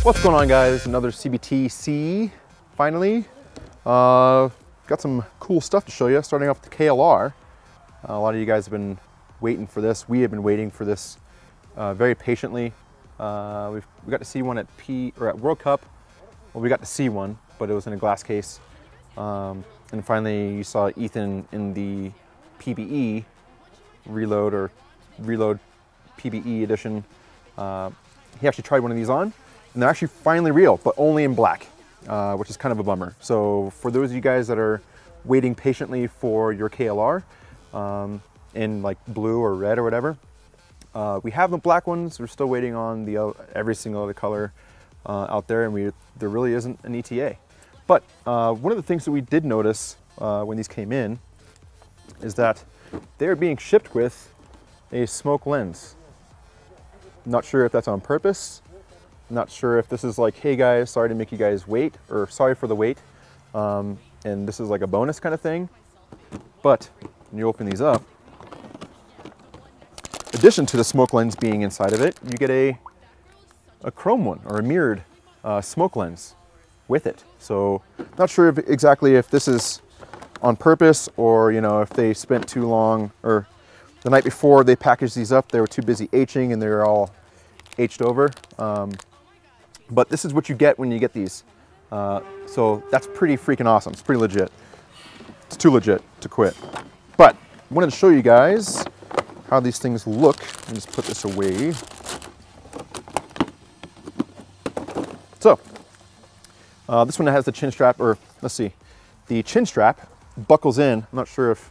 What's going on, guys? Another CBTC, finally. Got some cool stuff to show you, starting off with the KLR. A lot of you guys have been waiting for this. We have been waiting for this very patiently. We got to see one at World Cup. Well, we got to see one, but it was in a glass case. And finally, you saw Ethan in the PBE Reload PBE edition. He actually tried one of these on, and they're actually finally real, but only in black, which is kind of a bummer. So for those of you guys that are waiting patiently for your KLR in like blue or red or whatever, we have the black ones. We're still waiting on the every single other color out there, and there really isn't an ETA. But one of the things that we did notice when these came in is that they're being shipped with a smoke lens. Not sure if that's on purpose. Not sure if this is like, hey guys, sorry to make you guys wait, or sorry for the wait, and this is like a bonus kind of thing. But when you open these up, in addition to the smoke lens being inside of it, you get a chrome one, or a mirrored smoke lens with it. So not sure exactly if this is on purpose, or if they spent too long, or the night before they packaged these up, they were too busy Hing and they're all H'd over. But this is what you get when you get these. So that's pretty freaking awesome. It's pretty legit. It's too legit to quit. But I wanted to show you guys how these things look. Let me just put this away. So this one has the chin strap, or let's see, the chin strap buckles in. I'm not sure if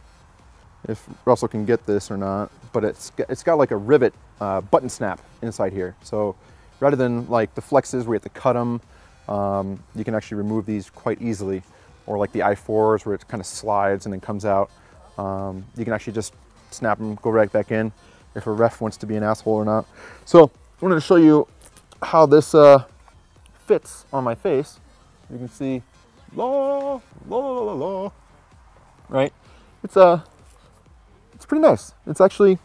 Russell can get this or not, but it's got like a rivet button snap inside here. So rather than like the flexes where you have to cut them, you can actually remove these quite easily. Or like the i4s where it kind of slides and then comes out. You can actually just snap them, go right back in if a ref wants to be an asshole or not. So I wanted to show you how this fits on my face. You can see, right? It's pretty nice. It's actually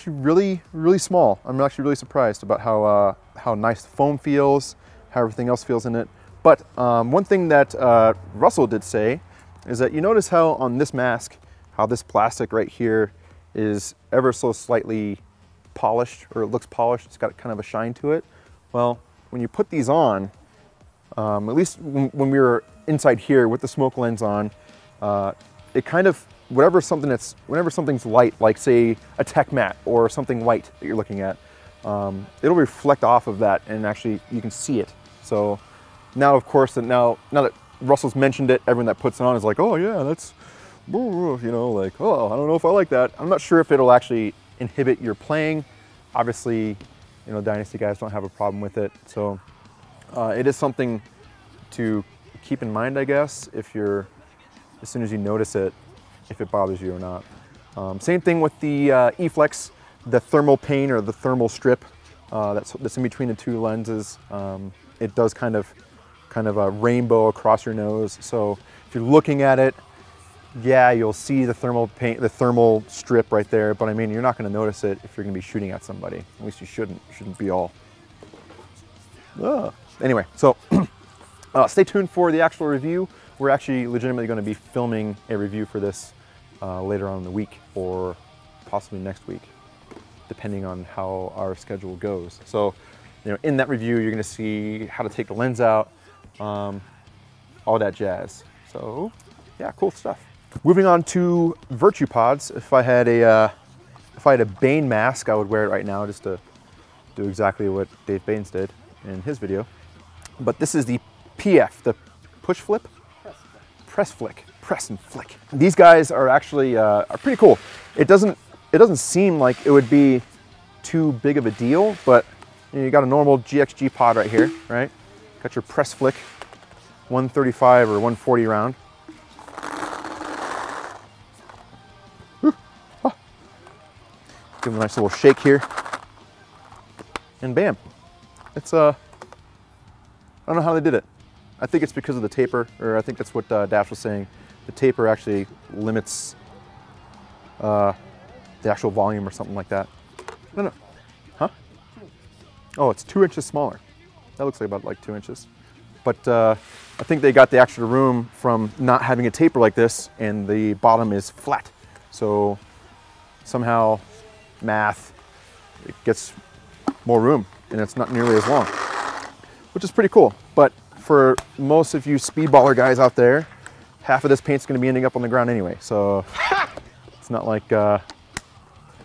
really, really small. I'm actually really surprised about how nice the foam feels, how everything else feels in it. But one thing that Russell did say is that you notice how on this mask, how this plastic right here is ever so slightly polished, or it looks polished. It's got kind of a shine to it. Well, when you put these on, at least when we were inside here with the smoke lens on, it kind of, whenever something's light, like say a tech mat or something white that you're looking at, it'll reflect off of that, and actually you can see it. So now, of course, now that Russell's mentioned it, everyone that puts it on is like, oh yeah, that's, like, oh, I don't know if I like that. I'm not sure if it'll actually inhibit your playing. Obviously, Dynasty guys don't have a problem with it. So it is something to keep in mind, I guess, as soon as you notice it, if it bothers you or not. Same thing with the E-Flex, the thermal pane or the thermal strip that's in between the two lenses. It does kind of a rainbow across your nose. So if you're looking at it, yeah, you'll see the thermal paint, the thermal strip right there. But I mean, you're not going to notice it if you're going to be shooting at somebody. At least you shouldn't. You shouldn't be all. Anyway, so stay tuned for the actual review. We're actually legitimately going to be filming a review for this later on in the week, or possibly next week, depending on how our schedule goes. So, in that review, you're going to see how to take the lens out, all that jazz. So, yeah, cool stuff. Moving on to Virtue pods. If I had a Bane mask, I would wear it right now just to do exactly what Dave Baines did in his video. But this is the PF, the push flip. Press and flick. These guys are actually are pretty cool. It doesn't seem like it would be too big of a deal, but you got a normal GXG pod right here, right? Got your press flick, 135 or 140 round. Give them a nice little shake here, and bam! It's I don't know how they did it. I think it's because of the taper, or I think that's what Dash was saying. The taper actually limits the actual volume or something like that. No. Huh? Oh, it's 2 inches smaller. That looks like about like 2 inches. But I think they got the extra room from not having a taper like this, and the bottom is flat. So somehow, math, it gets more room, and it's not nearly as long, which is pretty cool. But for most of you speedballer guys out there, half of this paint's going to be ending up on the ground anyway. So it's not like, you know,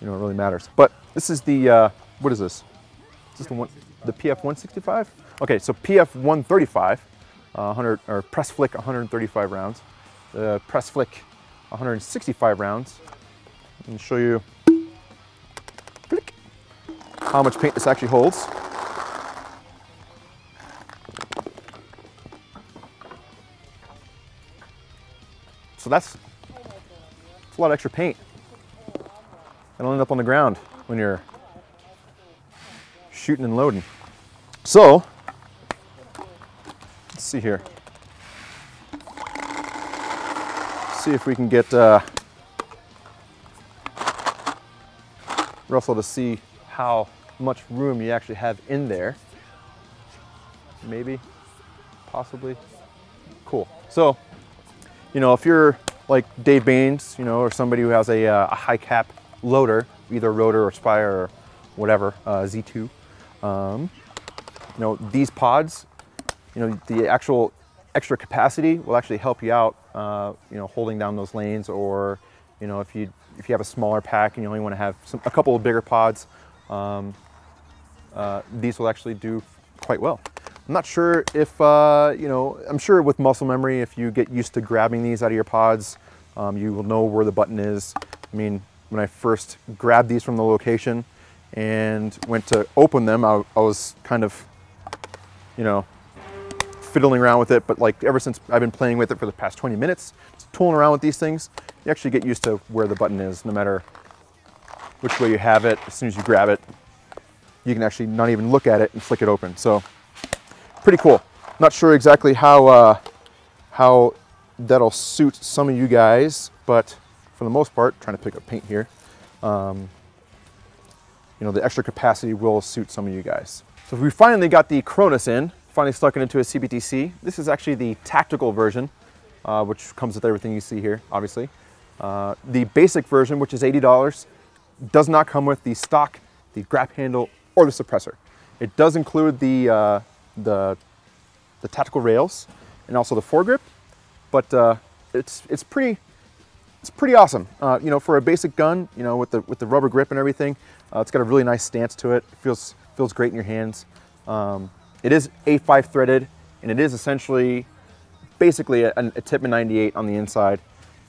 it really matters. But this is the, what is this? Is this the PF 165? Okay, so PF 135, 100, or press flick 135 rounds. The press flick 165 rounds. And show you how much paint this actually holds. So that's a lot of extra paint. It'll end up on the ground when you're shooting and loading. So let's see here. See if we can get Russell to see how much room you actually have in there. Maybe, possibly. Cool. So, you know, if you're like Dave Baines, you know, or somebody who has a high cap loader, either rotor or Spire or whatever, Z2, you know, these pods, you know, the actual extra capacity will actually help you out, you know, holding down those lanes, or, you know, if you have a smaller pack and you only want to have a couple of bigger pods, these will actually do quite well. I'm not sure if, you know, I'm sure with muscle memory, if you get used to grabbing these out of your pods, you will know where the button is. I mean, when I first grabbed these from the location and went to open them, I was kind of, you know, fiddling around with it, but like ever since I've been playing with it for the past 20 minutes, just tooling around with these things, you actually get used to where the button is, no matter which way you have it. As soon as you grab it, you can actually not even look at it and flick it open. So pretty cool. Not sure exactly how that'll suit some of you guys, but for the most part, trying to pick up paint here, you know, the extra capacity will suit some of you guys. So we finally got the Cronus in, finally stuck it into a CBTC. This is actually the tactical version, which comes with everything you see here, obviously. The basic version, which is $80, does not come with the stock, the grab handle, or the suppressor. It does include the tactical rails and also the foregrip, but it's pretty awesome. You know, for a basic gun, you know, with the rubber grip and everything, it's got a really nice stance to it. It feels great in your hands. It is A5 threaded, and it is essentially basically a Tippmann 98 on the inside.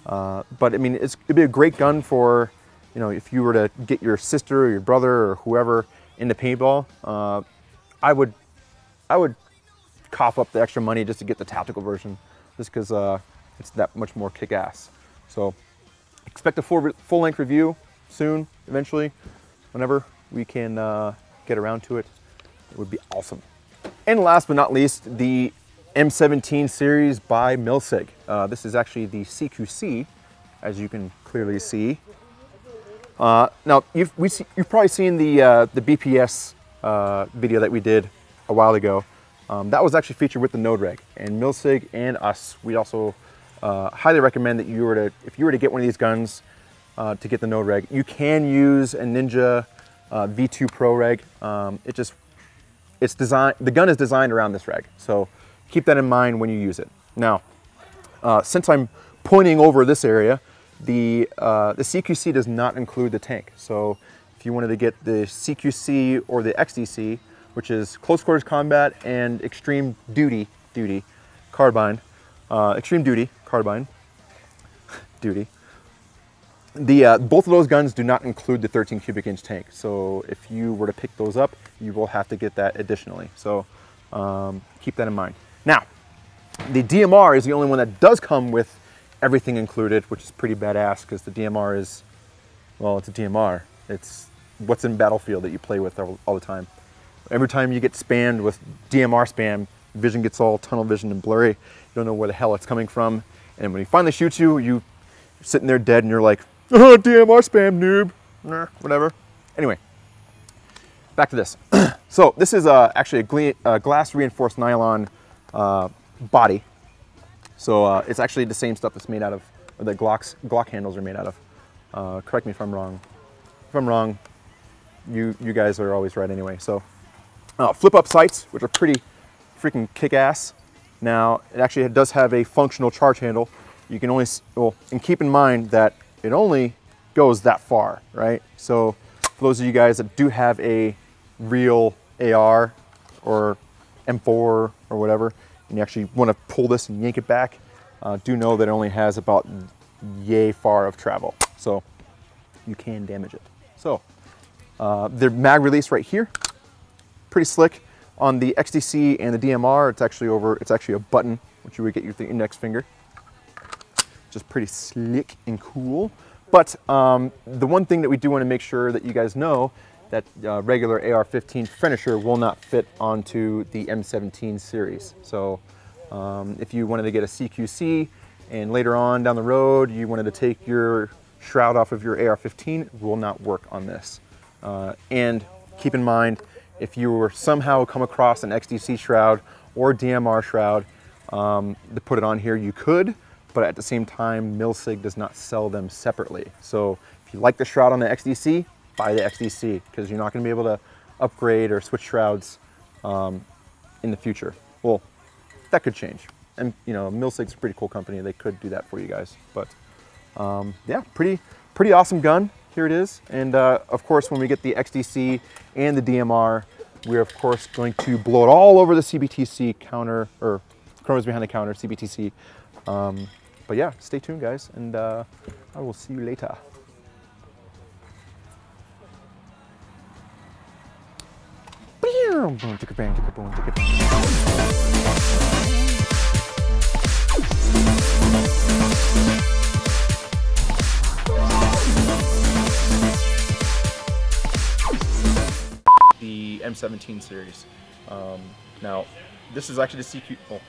But I mean, it'd be a great gun for, you know, if you were to get your sister or your brother or whoever into paintball. I would cough up the extra money just to get the tactical version, just because it's that much more kick-ass. So expect a full length review soon, eventually, whenever we can get around to it. It would be awesome. And last but not least, the M17 series by Milsig. This is actually the CQC, as you can clearly see. Now, you've probably seen the BPS video that we did a while ago. That was actually featured with the node reg, and Milsig and us, we also highly recommend that if you were to get one of these guns to get the node reg, you can use a Ninja V2 Pro reg. The gun is designed around this reg, so keep that in mind when you use it. Now, since I'm pointing over this area, the CQC does not include the tank. So if you wanted to get the CQC or the XDC, which is close quarters combat and extreme duty carbine, extreme duty carbine duty. Both of those guns do not include the 13 cubic inch tank. So if you were to pick those up, you will have to get that additionally. So keep that in mind. Now, the DMR is the only one that does come with everything included, which is pretty badass, because the DMR is, well, it's a DMR. It's what's in Battlefield that you play with all the time. Every time you get spammed with DMR spam, vision gets all tunnel vision and blurry. You don't know where the hell it's coming from. And when he finally shoots you, you're sitting there dead and you're like, oh, DMR spam, noob, whatever. Anyway, back to this. So this is actually a glass reinforced nylon body. So it's actually the same stuff that's made out of, or the Glock handles are made out of. Correct me if I'm wrong. If I'm wrong, you guys are always right anyway. So flip up sights, which are pretty freaking kick-ass. Now it actually does have a functional charge handle. You can only, well, and keep in mind that it only goes that far, right? So for those of you guys that do have a real AR or M4 or whatever, and you actually want to pull this and yank it back, do know that it only has about yay far of travel. So you can damage it. So the mag release right here, pretty slick. On the XDC and the DMR, it's actually a button, which you would get your index finger. Just pretty slick and cool. But the one thing that we do want to make sure that you guys know, that regular AR-15 finisher will not fit onto the M17 series. So if you wanted to get a CQC and later on down the road you wanted to take your shroud off of your AR-15, it will not work on this. And keep in mind, if you were somehow come across an XDC shroud or DMR shroud to put it on here, you could, but at the same time, Milsig does not sell them separately. So if you like the shroud on the XDC, buy the XDC, because you're not going to be able to upgrade or switch shrouds in the future. Well, that could change. And you know, Milsig's a pretty cool company. They could do that for you guys. But yeah, pretty awesome gun. Here it is. And of course, when we get the XDC and the DMR, we're of course going to blow it all over the CBTC counter, or Cronus behind the counter, CBTC. But yeah, stay tuned guys, and I will see you later. The M17 series. Now, this is actually the CQ. Oh.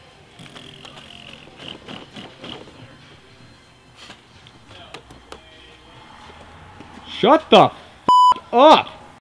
Shut the f up!